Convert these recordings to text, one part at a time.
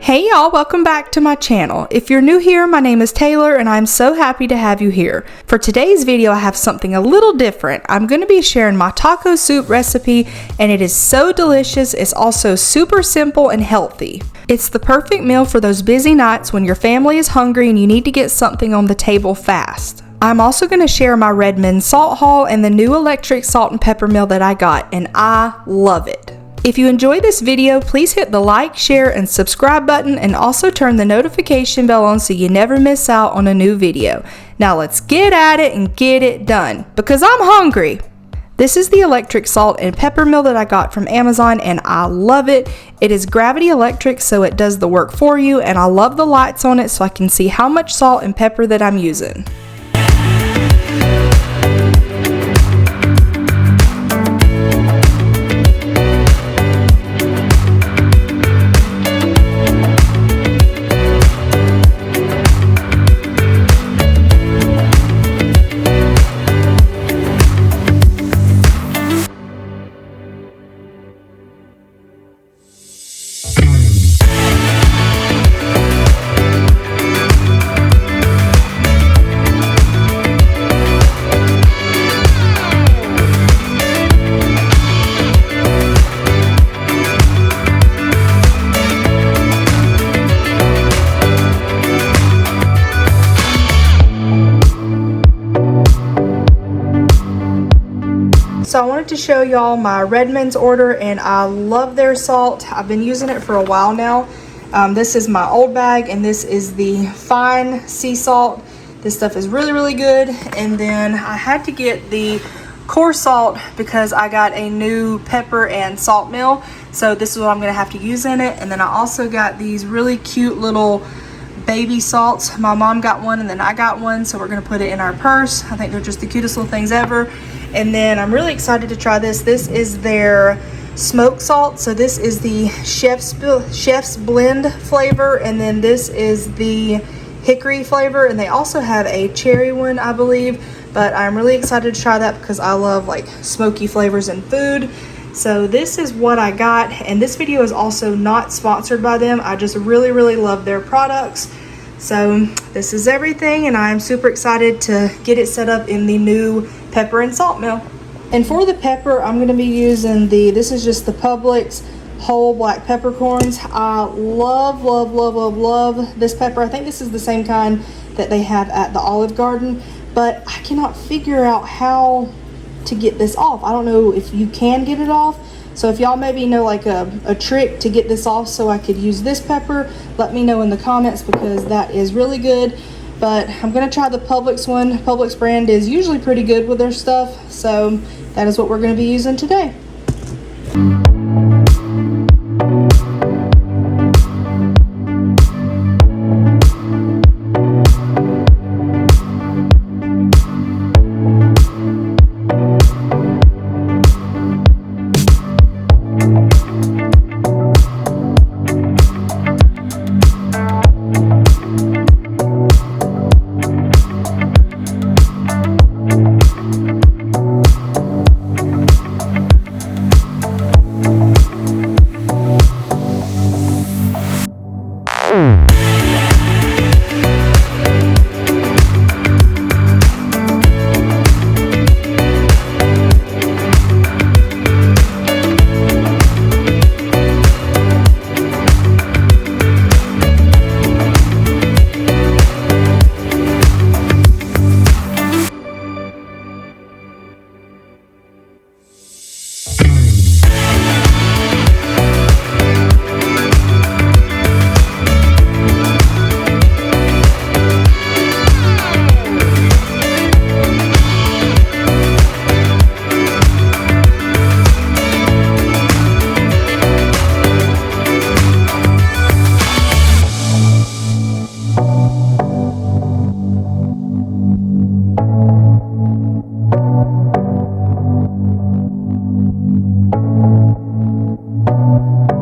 Hey y'all, welcome back to my channel. If you're new here, my name is Taylor and I'm so happy to have you here. For today's video, I have something a little different. I'm going to be sharing my taco soup recipe and it is so delicious. It's also super simple and healthy. It's the perfect meal for those busy nights when your family is hungry and you need to get something on the table fast. I'm also going to share my Redmond salt haul and the new electric salt and pepper mill that I got, and I love it. If you enjoyed this video, please hit the like, share, and subscribe button and also turn the notification bell on so you never miss out on a new video. Now let's get at it and get it done, because I'm hungry. This is the electric salt and pepper mill that I got from Amazon and I love it. It is gravity electric, so it does the work for you, and I love the lights on it so I can see how much salt and pepper that I'm using. So I wanted to show y'all my Redmond's order, and I love their salt. I've been using it for a while now. This is my old bag and this is the fine sea salt. This stuff is really good. And then I had to get the coarse salt because I got a new pepper and salt mill. So this is what I'm gonna have to use in it. And then I also got these really cute little baby salts. My mom got one and then I got one, so we're gonna put it in our purse. I think they're just the cutest little things ever. And then I'm really excited to try this. This is their smoked salt. So this is the chef's blend flavor, and then this is the hickory flavor, and they also have a cherry one, I believe. But I'm really excited to try that because I love like smoky flavors in food. So this is what I got, and this video is also not sponsored by them. I just really love their products. So this is everything, and I'm super excited to get it set up in the new pepper and salt mill. And for the pepper, I'm going to be using this is just the Publix whole black peppercorns. I love this pepper. I think this is the same kind that they have at the Olive Garden, but I cannot figure out how to get this off. I don't know if you can get it off. So if y'all maybe know like a trick to get this off so I could use this pepper, let me know in the comments, because that is really good. But I'm gonna try the Publix one. Publix brand is usually pretty good with their stuff, so that is what we're gonna be using today.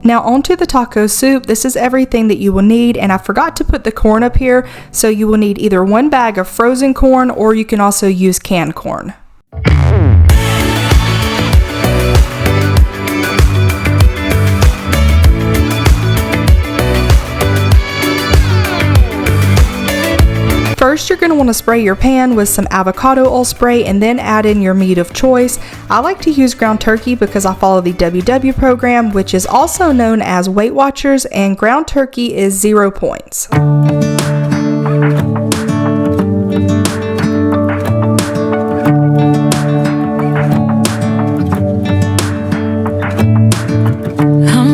Now onto the taco soup. This is everything that you will need, and I forgot to put the corn up here, so you will need either one bag of frozen corn or you can also use canned corn. First, you're going to want to spray your pan with some avocado oil spray and then add in your meat of choice. I like to use ground turkey because I follow the WW program, which is also known as Weight Watchers, and ground turkey is 0 points. I'm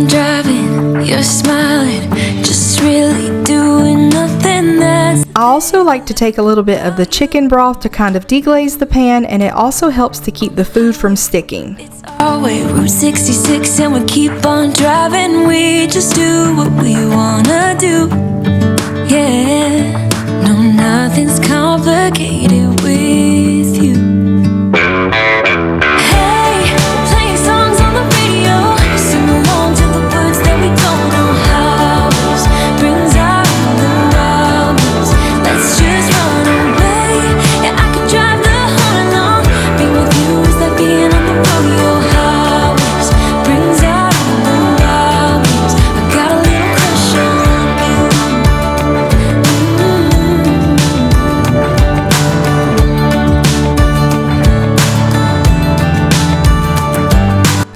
driving, you're smiling, just really doing nothing that's... I also like to take a little bit of the chicken broth to kind of deglaze the pan, and it also helps to keep the food from sticking. It's our way, Route 66, and we keep on driving. We just do what we wanna do. Yeah, no, nothing's complicated with you. Hey, playing songs on the radio, sing along to the words that we don't know how. Brings out the wildness. Let's just run away. Yeah, I could drive the whole along. Being with you is like being on the rodeo highways. Brings out the wildness. I got a little crush on you.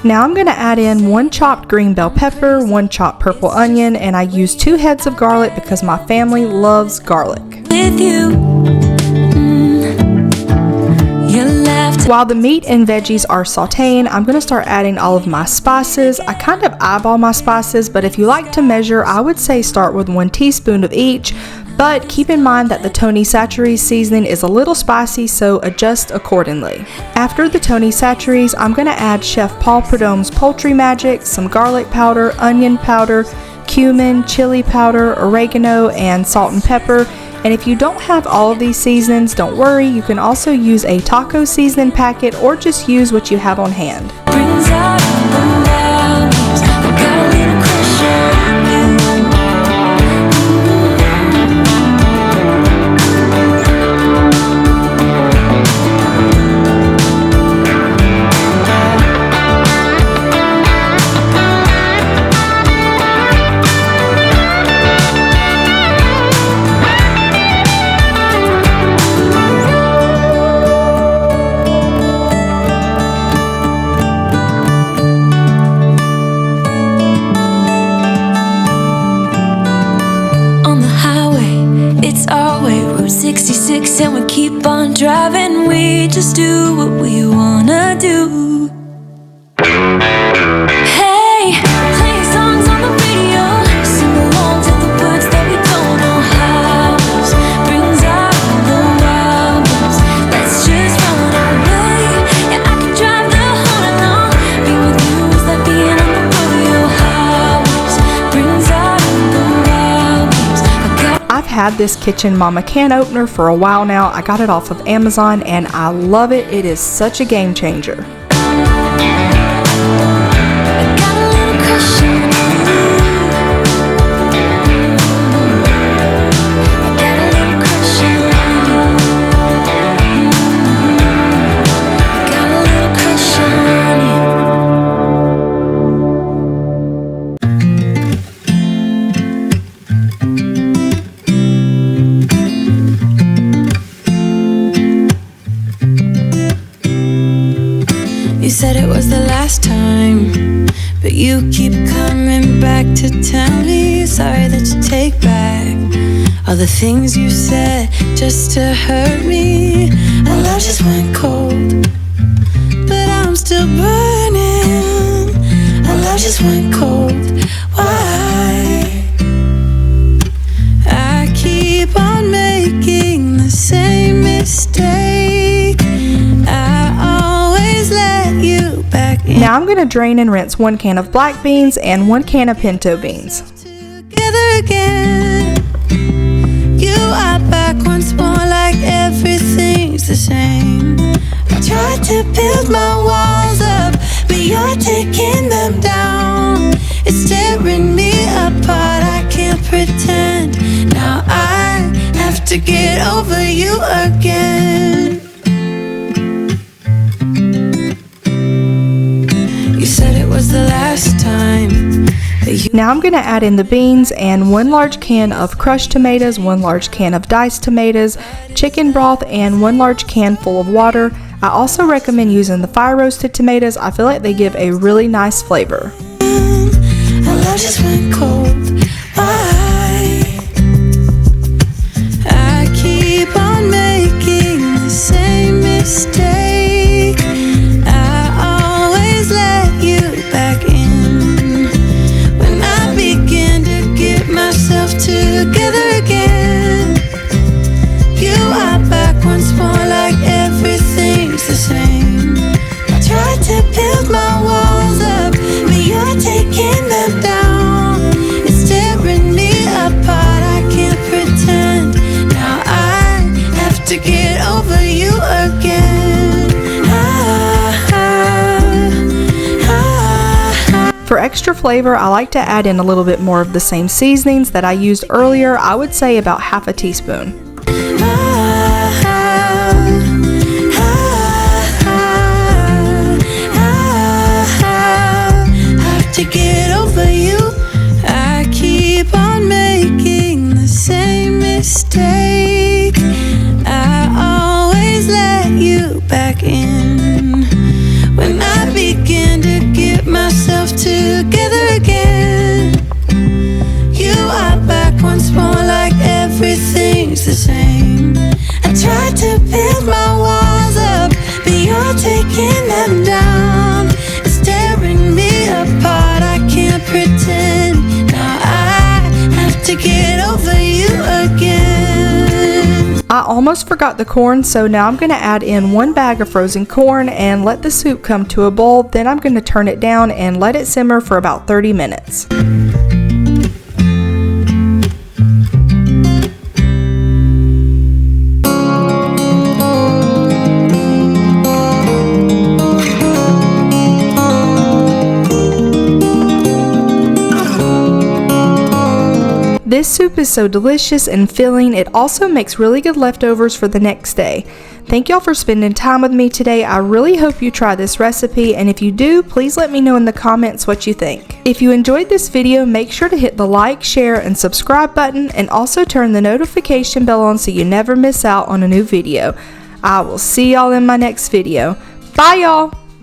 Now I'm going to add in 1 chopped green bell pepper, 1 chopped purple onion, and I use 2 heads of garlic because my family loves garlic. With you, you left. While the meat and veggies are sauteing, I'm going to start adding all of my spices. I kind of eyeball my spices, but if you like to measure, I would say start with 1 teaspoon of each. But keep in mind that the Tony Chachere's seasoning is a little spicy, so adjust accordingly. After the Tony Chachere's, I'm going to add Chef Paul Prudhomme's Poultry Magic, some garlic powder, onion powder, cumin, chili powder, oregano, and salt and pepper. And if you don't have all of these seasonings, don't worry, you can also use a taco seasoning packet or just use what you have on hand. Brings out the wildness. I got a little crush on you. On the highway, it's our way, Route 66, and we keep on driving. We just do what we wanna do. Hey, playing songs on the radio, sing along to the words that we don't know how. Brings out the wildness. Let's just run away. Yeah, I could drive the whole along. Being with you is like being on the rodeo highways. Brings out the wildness. I got I've had this Kitchen Mama can opener for a while now. I got it off of Amazon and I love it. It is such a game changer. a little crush on you. I got a little crush on you. I got a little crush on you. You said it was the last time, but you keep coming back to tell me sorry that you take back all the things you said just to hurt me. Our love just went cold, but I'm still burning. Our love just went cold. Why? I keep on making the same mistake. I always let you back in. Now I'm going to drain and rinse 1 can of black beans and 1 can of pinto beans. Together again, you are back once more, like everything's the same. I tried to build my walls up, but you're taking them down. It's tearing me apart, I can't pretend. Now I have to get over you again. You said it was the last time, but Now I'm going to add in the beans and 1 large can of crushed tomatoes, 1 large can of diced tomatoes, chicken broth, and 1 large can full of water. I also recommend using the fire roasted tomatoes. I feel like they give a really nice flavor. Our love just went cold. I keep on making the same mistake. I always let you back in when I begin to get myself together again. You are back once more, like everything's the same. I tried to build my walls up, but you're taking them down. It's tearing me apart, I can't pretend. Now I have to get over you again. For extra flavor, I like to add in a little bit more of the same seasonings that I used earlier. I would say about half a teaspoon. To get over you, I keep on making the same mistake. I always let you back in when I begin to get myself together again. You are back once more, like everything's the same. I tried to build my walls up, but you're taking them down. It's tearing me apart, I can't pretend. Now I have to get over you again. I almost forgot the corn, so now I'm going to add in 1 bag of frozen corn and let the soup come to a boil. Then I'm going to turn it down and let it simmer for about 30 minutes. This soup is so delicious and filling. It also makes really good leftovers for the next day. Thank y'all for spending time with me today. I really hope you try this recipe, and if you do, please let me know in the comments what you think. If you enjoyed this video, make sure to hit the like, share, and subscribe button, and also turn the notification bell on so you never miss out on a new video. I will see y'all in my next video. Bye y'all!